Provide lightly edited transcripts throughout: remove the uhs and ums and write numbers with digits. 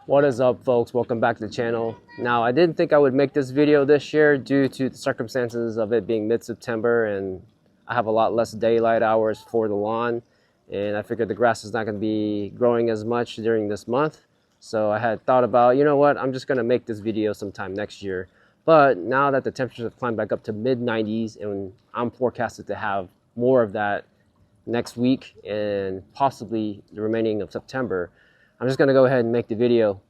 What is up, folks? Welcome back to the channel. Now, I didn't think I would make this video this year due to the circumstances of it being mid-September and I have a lot less daylight hours for the lawn, and I figured the grass is not going to be growing as much during this month. So I had thought about, you know what, I'm just going to make this video sometime next year. But now that the temperatures have climbed back up to mid-90s and I'm forecasted to have more of that next week and possibly the remaining of September, I'm just going to go ahead and make the video.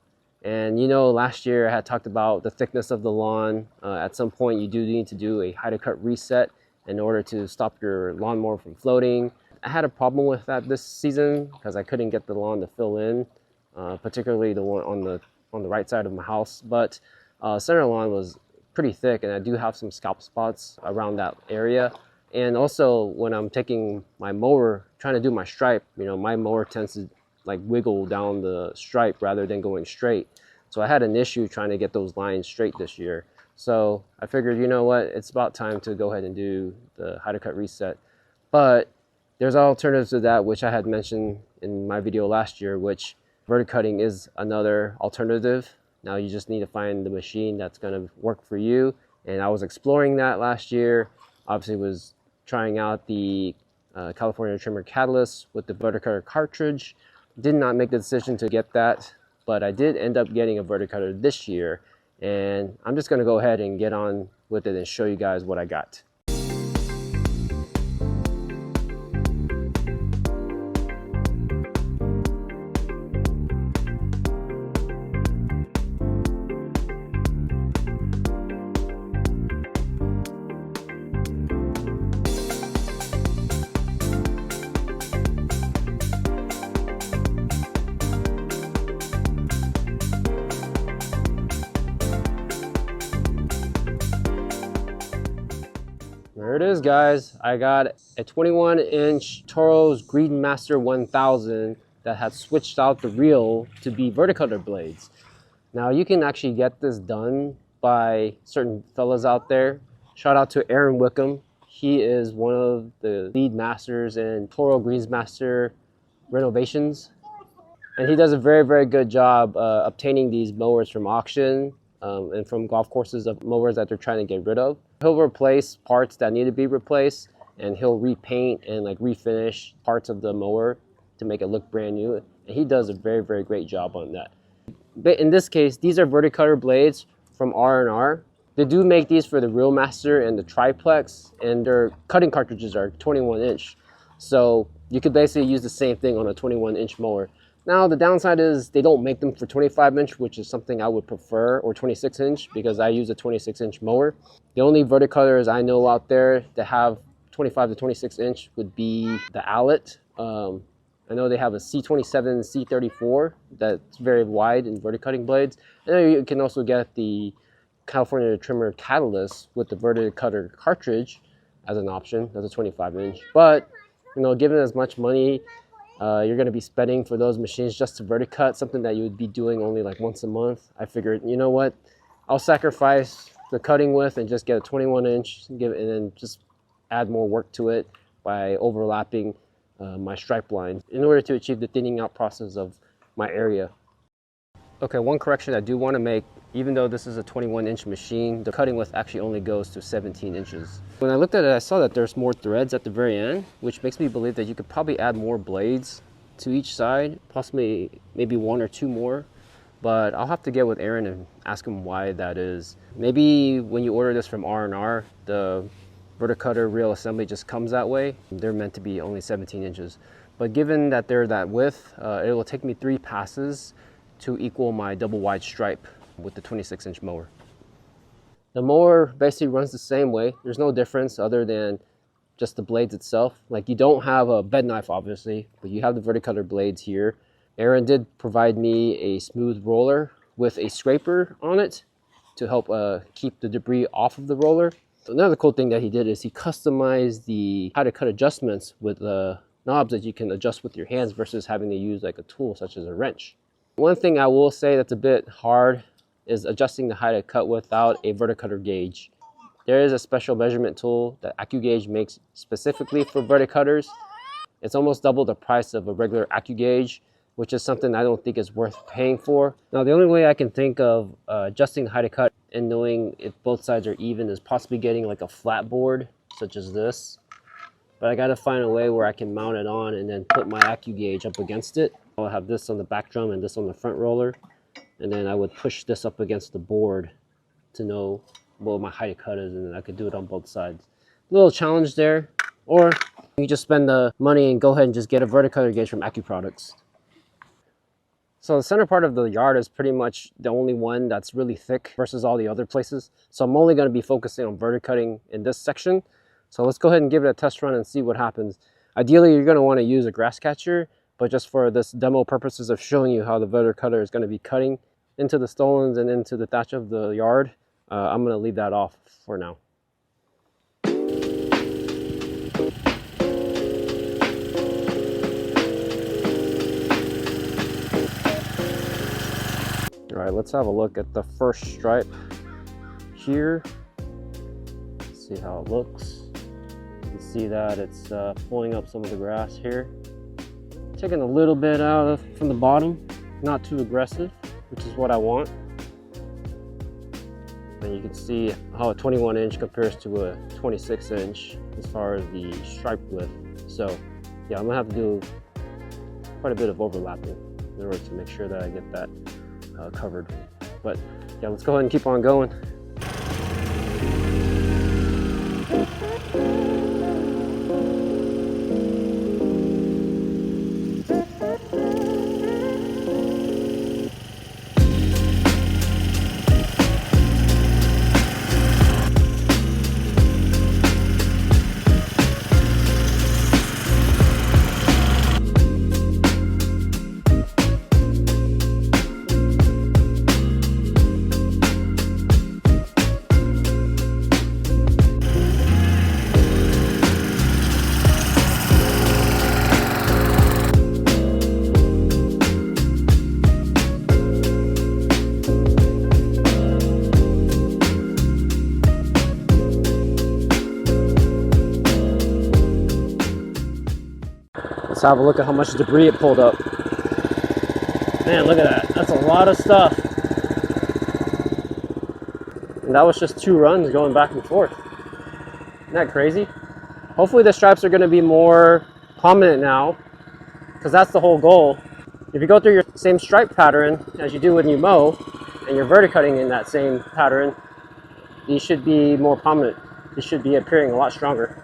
And you know, last year I had talked about the thickness of the lawn. At some point you do need to do a height of cut reset in order to stop your lawnmower from floating. I had a problem with that this season because I couldn't get the lawn to fill in, particularly the one on the right side of my house. But center lawn was pretty thick, and I do have some scalp spots around that area. And also when I'm taking my mower, trying to do my stripe, you know, my mower tends to like wiggle down the stripe rather than going straight. So I had an issue trying to get those lines straight this year. So I figured, you know what, it's about time to go ahead and do the height of cut reset. But there's alternatives to that, which I had mentioned in my video last year, which verticutting is another alternative. Now you just need to find the machine that's going to work for you. And I was exploring that last year. Obviously was trying out the California trimmer catalyst with the verticutter cartridge. Did not make the decision to get that, but I did end up getting a verticutter this year, and I'm just going to go ahead and get on with it and show you guys what I got. There it is, guys. I got a 21-inch Toro GM 1000 that had switched out the reel to be verticutter blades. Now you can actually get this done by certain fellas out there. Shout out to Wickham. He is one of the lead masters in Toro GM renovations. And he does a very, very good job obtaining these mowers from auction and from golf courses of mowers that they're trying to get rid of. He'll replace parts that need to be replaced, and he'll repaint and like refinish parts of the mower to make it look brand new. And he does a very, very great job on that. But in this case, these are verticutter blades from R&R. They do make these for the Reel Master and the Triplex, and their cutting cartridges are 21-inch. So you could basically use the same thing on a 21-inch mower. Now, the downside is they don't make them for 25-inch, which is something I would prefer, or 26-inch, because I use a 26-inch mower. The only verticutters I know out there that have 25 to 26-inch would be the Allet. I know they have a C27, C34 that's very wide in verticutting blades. And then you can also get the California trimmer catalyst with the verticutter cartridge as an option. That's a 25-inch. But, you know, given as much money you're going to be spending for those machines just to verticut, something that you would be doing only like once a month, I figured, you know what, I'll sacrifice the cutting width and just get a 21-inch and then just add more work to it by overlapping my stripe lines in order to achieve the thinning out process of my area. Okay, one correction I do want to make. Even though this is a 21-inch machine, the cutting width actually only goes to 17 inches. When I looked at it, I saw that there's more threads at the very end, which makes me believe that you could probably add more blades to each side, possibly maybe one or two more. But I'll have to get with Aaron and ask him why that is. Maybe when you order this from R&R, the verticutter reel assembly just comes that way. They're meant to be only 17 inches. But given that they're that width, it will take me 3 passes to equal my double wide stripe with the 26-inch mower. The mower basically runs the same way. There's no difference other than just the blades itself. Like, you don't have a bed knife, obviously, but you have the verticutter blades here. Aaron did provide me a smooth roller with a scraper on it to help keep the debris off of the roller. Another cool thing that he did is he customized the how to cut adjustments with knobs that you can adjust with your hands versus having to use like a tool such as a wrench. One thing I will say that's a bit hard is adjusting the height of cut without a verticutter gauge. There is a special measurement tool that AccuGauge makes specifically for verticutters. It's almost double the price of a regular AccuGauge, which is something I don't think is worth paying for. Now, the only way I can think of adjusting the height of cut and knowing if both sides are even is possibly getting like a flat board, such as this. But I gotta find a way where I can mount it on and then put my AccuGauge up against it. I'll have this on the back drum and this on the front roller. And then I would push this up against the board to know what my height of cut is, and then I could do it on both sides. A little challenge there. Or you just spend the money and go ahead and just get a verticular gauge from AccuProducts. So the center part of the yard is pretty much the only one that's really thick versus all the other places. So I'm only going to be focusing on verticutting in this section. So let's go ahead and give it a test run and see what happens. Ideally, you're going to want to use a grass catcher, but just for this demo purposes of showing you how the verticutter is going to be cutting into the stolons and into the thatch of the yard, I'm going to leave that off for now. All right, let's have a look at the first stripe here. Let's see how it looks. You can see that it's pulling up some of the grass here. Taking a little bit out from the bottom, not too aggressive, which is what I want. And you can see how a 21 inch compares to a 26 inch as far as the stripe width. So yeah, I'm gonna have to do quite a bit of overlapping in order to make sure that I get that covered. But yeah, let's go ahead and keep on going. Let's have a look at how much debris it pulled up. Man, look at that. That's a lot of stuff. And that was just 2 runs going back and forth. Isn't that crazy? Hopefully the stripes are going to be more prominent now, because that's the whole goal. If you go through your same stripe pattern as you do when you mow, and you're verticutting in that same pattern, these should be more prominent. These should be appearing a lot stronger.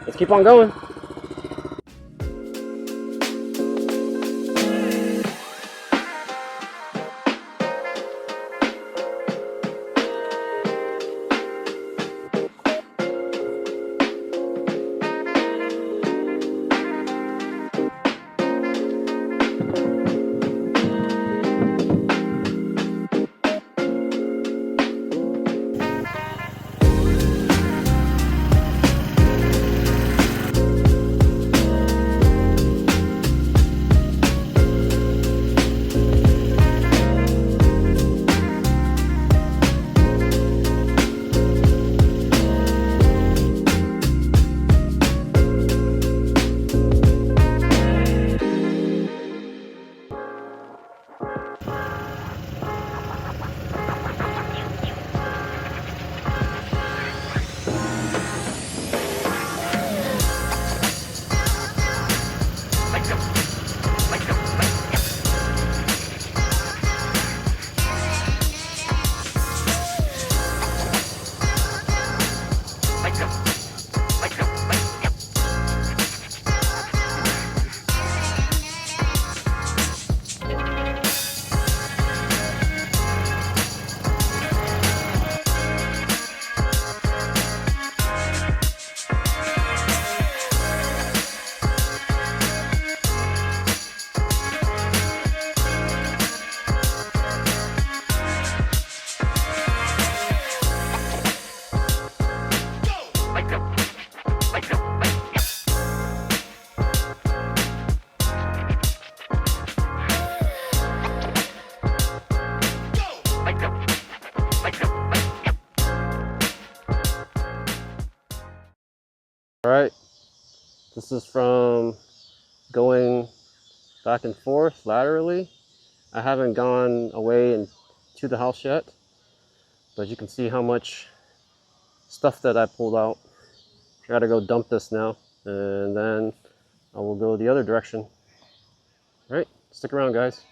Let's keep on going. All right, this is from going back and forth laterally. I haven't gone away and to the house yet, but you can see how much stuff that I pulled out. I gotta go dump this now, and then I will go the other direction. All right, stick around, guys.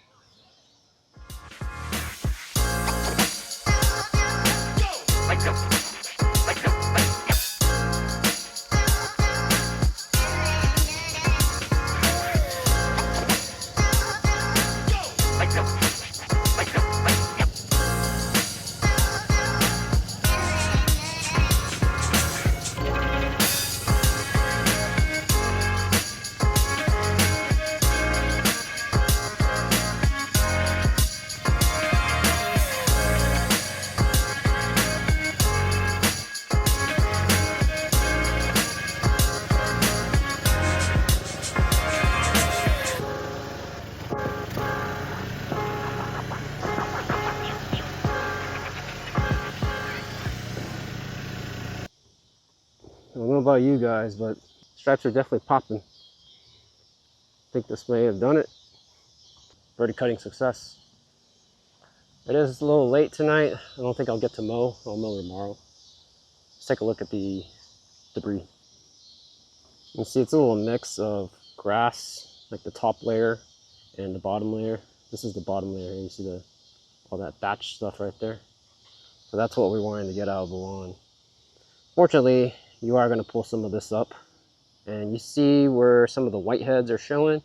I don't know about you guys, but stripes are definitely popping. I think this may have done it. Verticutting success. It is a little late tonight. I don't think I'll get to mow. I'll mow tomorrow. Let's take a look at the debris. You can see it's a little mix of grass, like the top layer and the bottom layer. This is the bottom layer. You see all that thatch stuff right there. So that's what we're wanting to get out of the lawn. Fortunately, you are going to pull some of this up, and you see where some of the whiteheads are showing.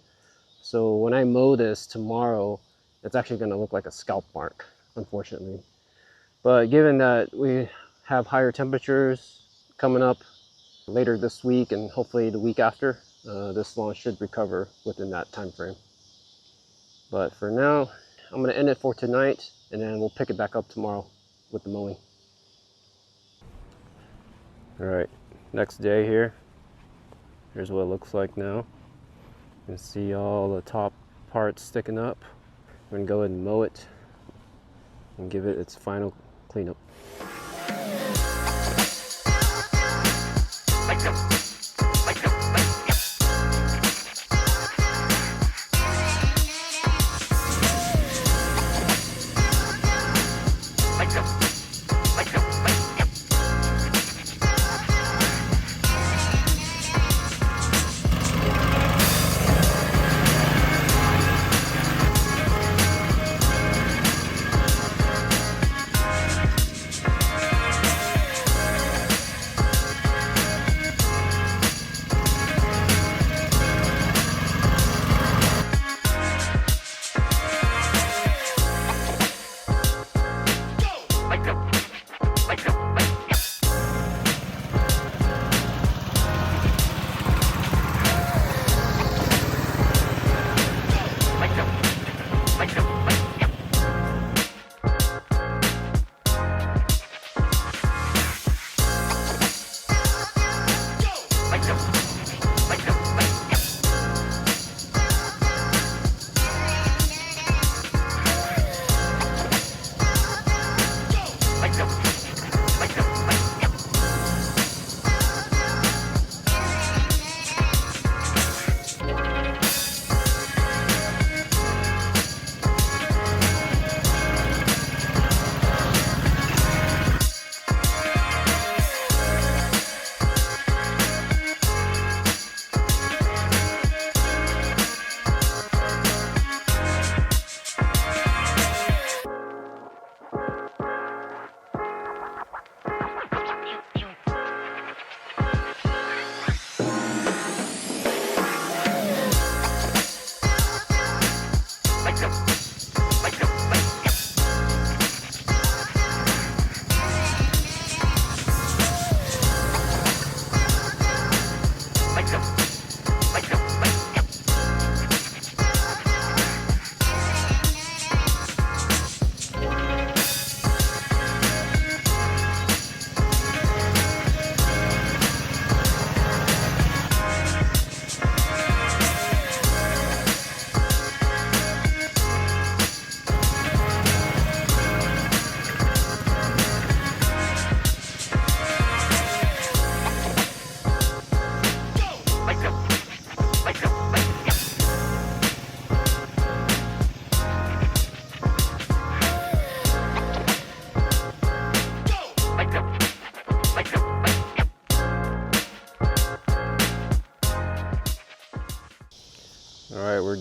So when I mow this tomorrow, it's actually going to look like a scalp mark, unfortunately. But given that we have higher temperatures coming up later this week and hopefully the week after, this lawn should recover within that time frame. But for now, I'm going to end it for tonight, and then we'll pick it back up tomorrow with the mowing. All right, next day here. Here's what it looks like now. You can see all the top parts sticking up. I'm gonna go ahead and mow it and give it its final cleanup.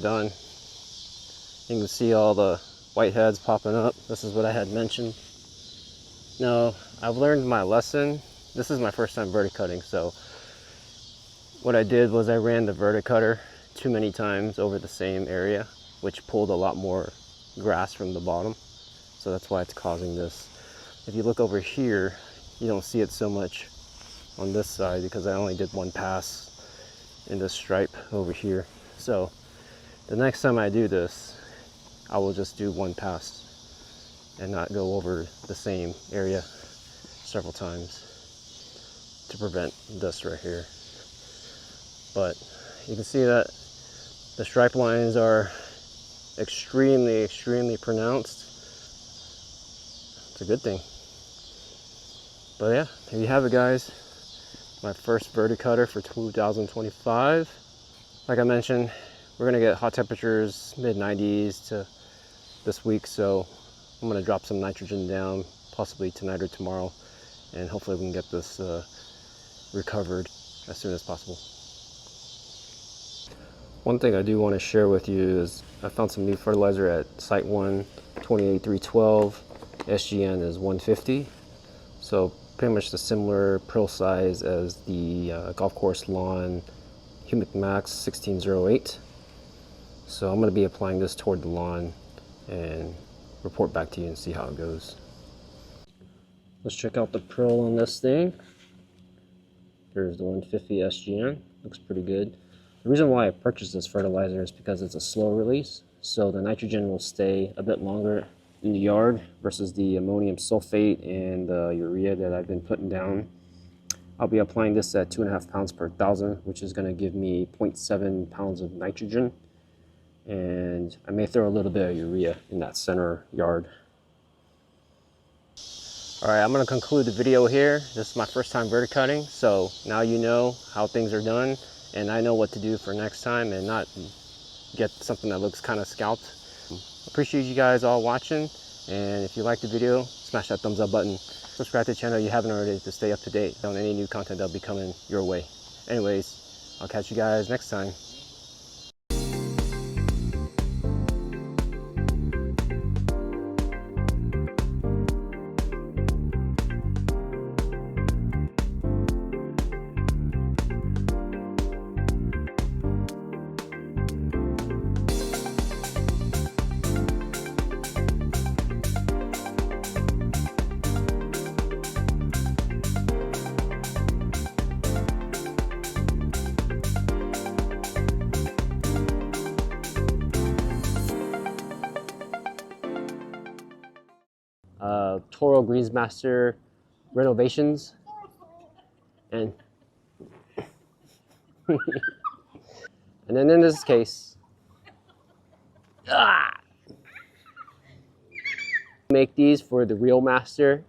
done. You can see all the whiteheads popping up. This is what I had mentioned. Now, I've learned my lesson. This is my first time verticutting, so what I did was I ran the verticutter too many times over the same area, which pulled a lot more grass from the bottom. So that's why it's causing this. If you look over here, you don't see it so much on this side because I only did one pass in this stripe over here. So the next time I do this, I will just do one pass and not go over the same area several times to prevent this right here. But you can see that the stripe lines are extremely pronounced. It's a good thing. But yeah, there you have it, guys. My first verticutter for 2025. Like I mentioned, we're gonna get hot temperatures, mid-90s to this week, so I'm gonna drop some nitrogen down, possibly tonight or tomorrow, and hopefully we can get this recovered as soon as possible. One thing I do want to share with you is I found some new fertilizer at Site 1, 28312. SGN is 150. So pretty much the similar prill size as the golf course lawn Humic Max 1608. So I'm going to be applying this toward the lawn and report back to you and see how it goes. Let's check out the prill on this thing. There's the 150 SGN. Looks pretty good. The reason why I purchased this fertilizer is because it's a slow release, so the nitrogen will stay a bit longer in the yard versus the ammonium sulfate and the urea that I've been putting down. I'll be applying this at 2.5 pounds per thousand, which is going to give me 0.7 pounds of nitrogen, and I may throw a little bit of urea in that center yard. Alright, I'm going to conclude the video here. This is my first time verticutting, so now you know how things are done. And I know what to do for next time and not get something that looks kind of scalped. Appreciate you guys all watching, and if you liked the video, smash that thumbs up button. Subscribe to the channel if you haven't already to stay up to date on any new content that'll be coming your way. Anyways, I'll catch you guys next time. Toro Greensmaster renovations, and and then in this case, make these for the Real Master